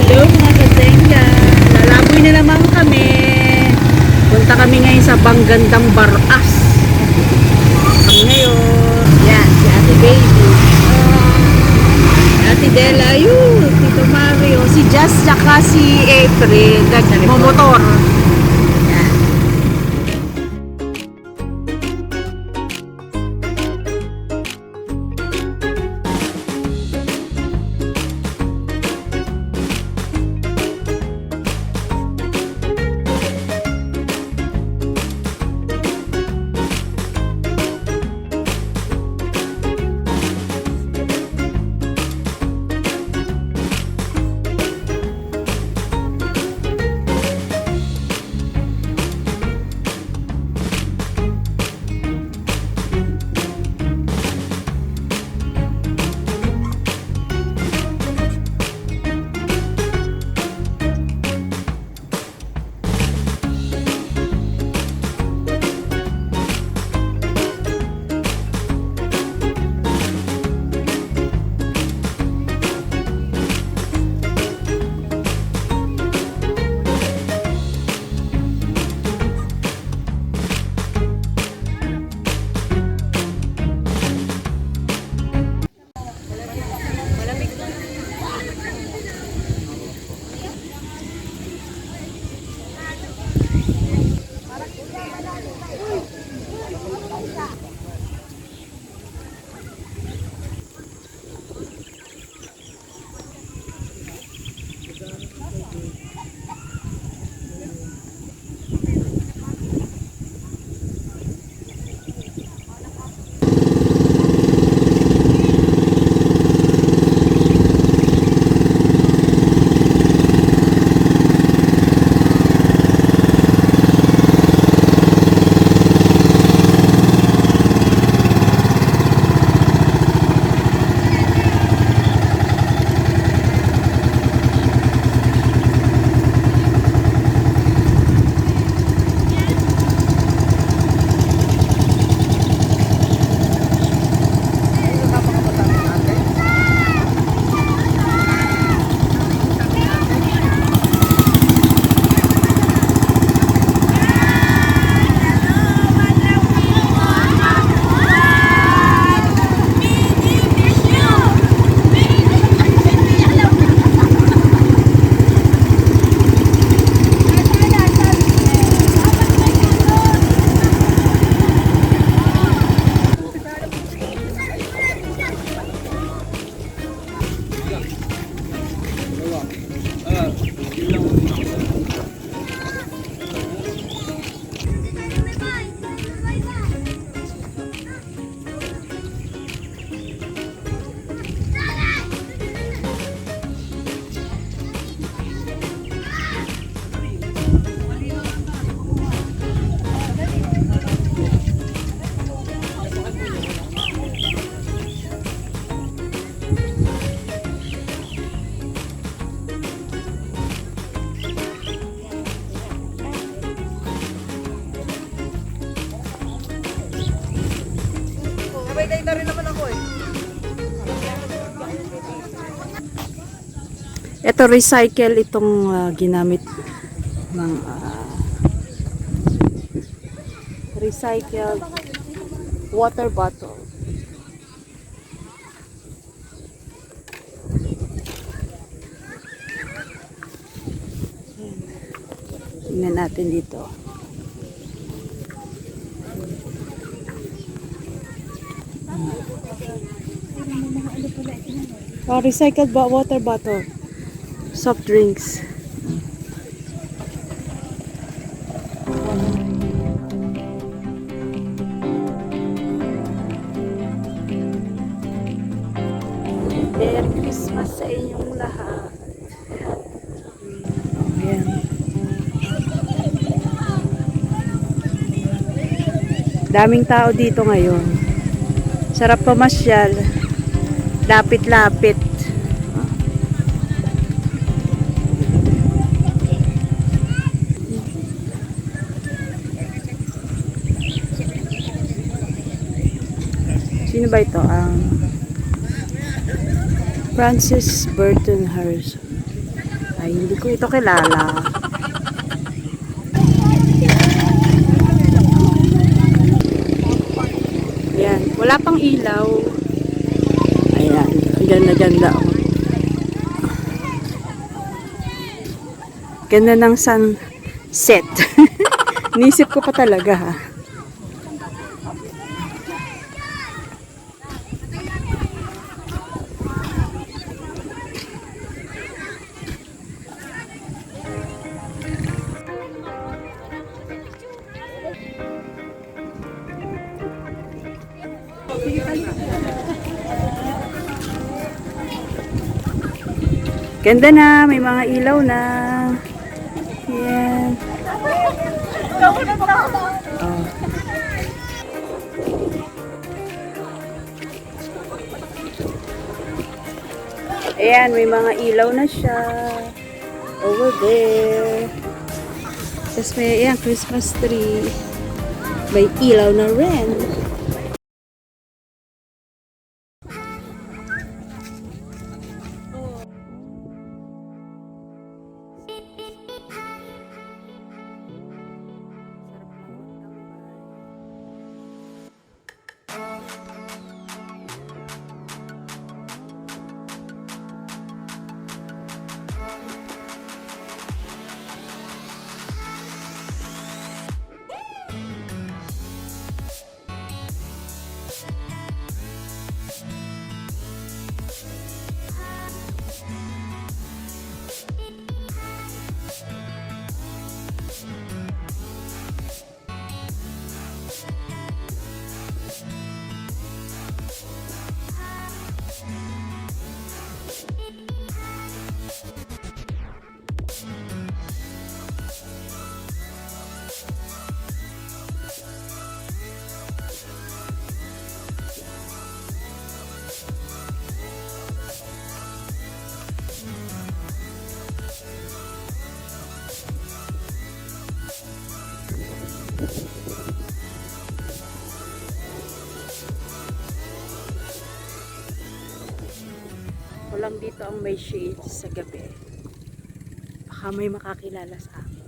Hello mga katenga, lalaboy na naman kami. Punta kami ngayon sa Banggandang Baras. Kami ngayon. Yan, si Ate Baby. Ate Dela, yun. Tito Mario. Si Jazz, tsaka si April. Nagmomotor. Yan. Data rin naman ako eh. Ito recycle itong ginamit ng recycled water bottle. Tingnan natin dito. Oh, recycled water bottle. Soft drinks. Merry Christmas sa inyong lahat. Ayan. Daming tao dito ngayon. Sarap pamasyal. Lapit-lapit. Sino ba ito? Francis Burton Harrison. Ay, hindi ko ito kilala. Ayan, wala pang ilaw. Ayan, ganda-ganda. Oh. Ganda ng sunset. Nisip ko pa talaga ha. Ganda na, may mga ilaw na. Yan. Oh. Ayan, may mga ilaw na siya. Over there. Tapos may, ayan, Christmas tree. May ilaw na rin. Walang dito ang may shade sa gabi. Baka may makakilala sa akin.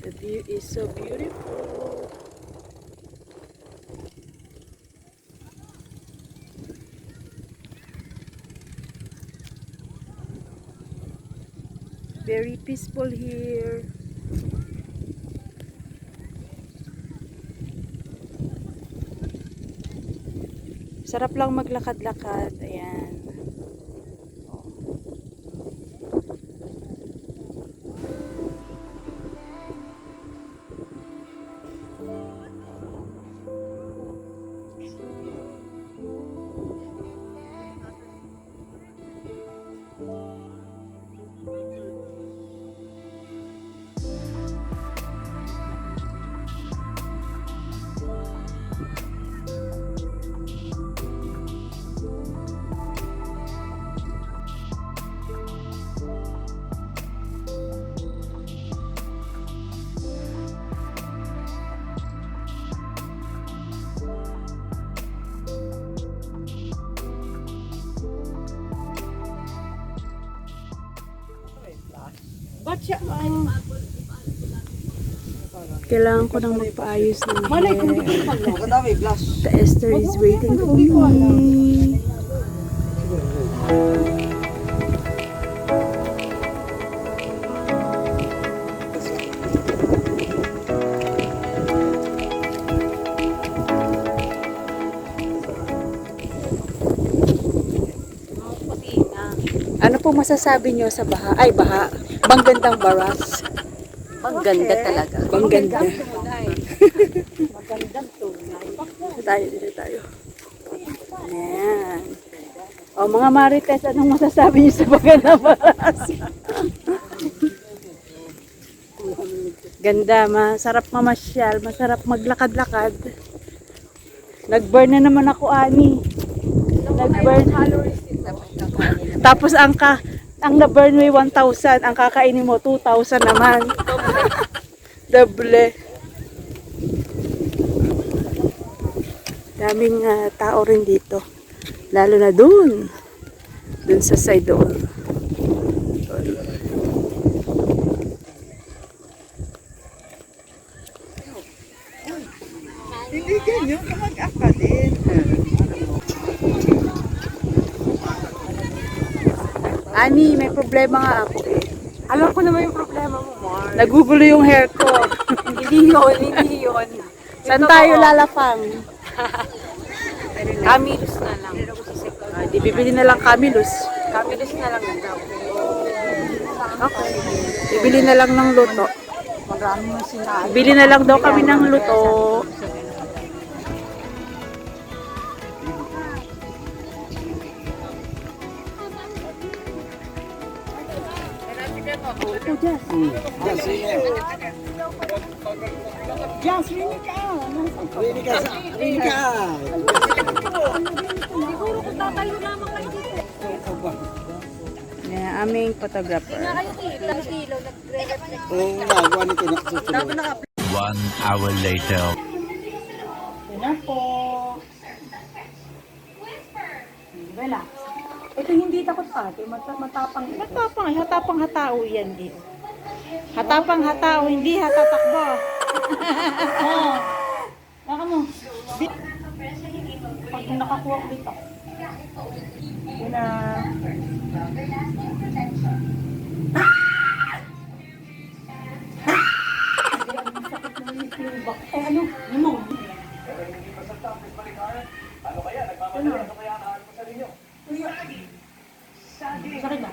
The view is so beautiful. Very peaceful here. Sarap lang maglakad-lakad. Ayan. Kailangan ko nang magpaayos ng hair. Madami, blush. The Esther is waiting for me. Ano po masasabi nyo sa baha? Ay, baha. Banggandang Baras. Maganda talaga. Bangganda. Magandang tunay. Dito tayo. Ayan. O mga Marites, anong masasabi niyo sa Banggandang Baras? Ganda, masarap mamasyal, masarap maglakad-lakad. Nag-burn na naman ako, Ani. Nag-burn. Tapos ang na-burn mo 1,000, ang kakainin mo 2,000 naman. Doble. Daming tao rin dito. Lalo na dun. Dun sa side doon. Hindi ganyan, kamag-up ka din. Ani, may problema nga ako eh. Alam ko naman yung problema mo, Mar. Nagugulo yung hair ko. Hindi yun, hindi yun. Saan tayo lalapang? Camillus na lang. Di bibili na lang Camillus. Camillus na lang daw. Okay. Bibili na lang ng luto. Marami mo sinabi. Bili na lang daw kami ng luto. Yan, aming photographer. Oo nga, gawa nito nakasusunod. 1 hour later. Yan po. Relax. Ito hindi takot ate, matapang. Matapang, hatapang hatao yan din. Hatapang hatao, hindi hatatakbo. Oh. Baka mo. Pag nakakuha ko dito. Yun na. Eh ano? Ano? Sakit ba?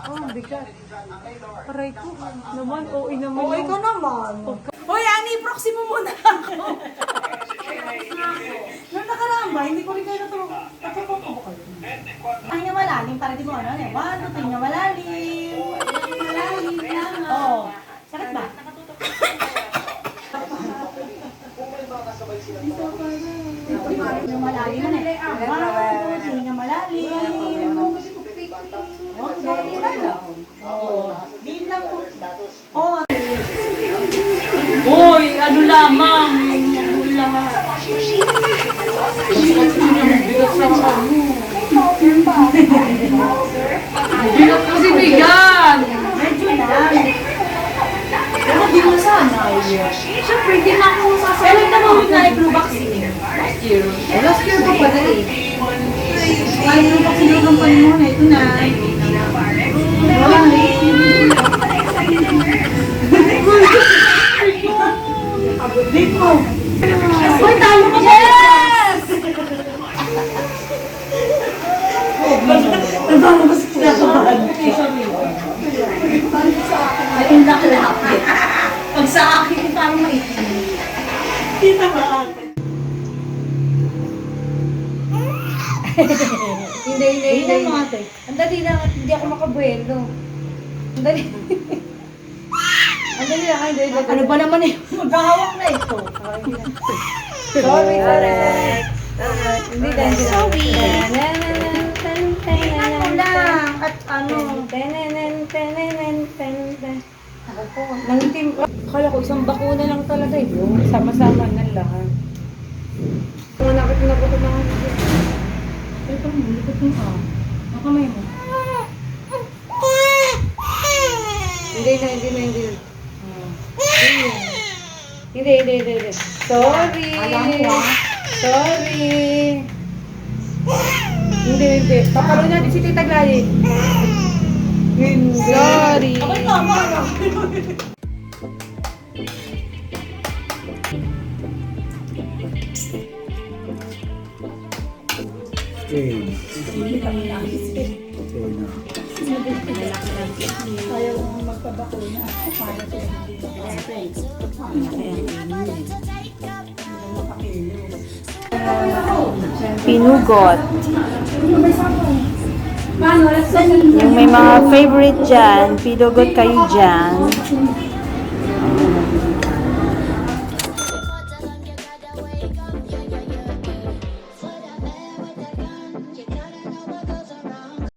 Oh, bigat. Aray ko. Naman, OA naman. OA ka naman. Hoy, Ani, proxy mo muna ako. Nung nakaraan ba, hindi ko rin kayo natulog. Natulog ko kayo. Pahinga malalim para di mo ano, eh. 1, 2, pahinga malalim. Malalim lang. Oo. Sakit ba? Pahinga malalim na eh. 1, 2, pahinga malalim. Oo. Din lang po. Oo. Hoy, ano lamang. Ano lamang. Bigat kasi bigan. Medyo lang. Pero di mo sana. Siyempre, di na ako sasabi. Pero ito mo na i-blue vaccine. Last year. Last year pa pala eh. Ay, yung vaccine ng company mo na. Ito na. Dito. Hoy, talo ka ba? Yes! Nagbago ba si kinakabahan? Ay, yung nakalapit. Pag sa akin, parang maitin. Kita ba ate? Hindi mo ate. Ang dali lang at hindi ako makabuelo. Ang dali. Ang dali lang, hindi. Ano ba naman eh? Maghahawak na ito. Sorry. Hindi dahil. Sorry. Ano lang? At ano? Ako po. Nangitim. Akala ko isang bakuna lang talaga eh. Sama-sama na lahat. Nakit na po ko mga Ito mo, likot mo ka. Nakamay mo. Hindi. Hindi. Sorry. Alam ko ah. Sorry. Hindi. Papalo natin si Tita Gladys. Sorry. Okay, tama. Okay. Okay na. Ayaw mo magpabakuna. Para sila pinugot. Yung may mga favorite dyan, pinugot kayo dyan.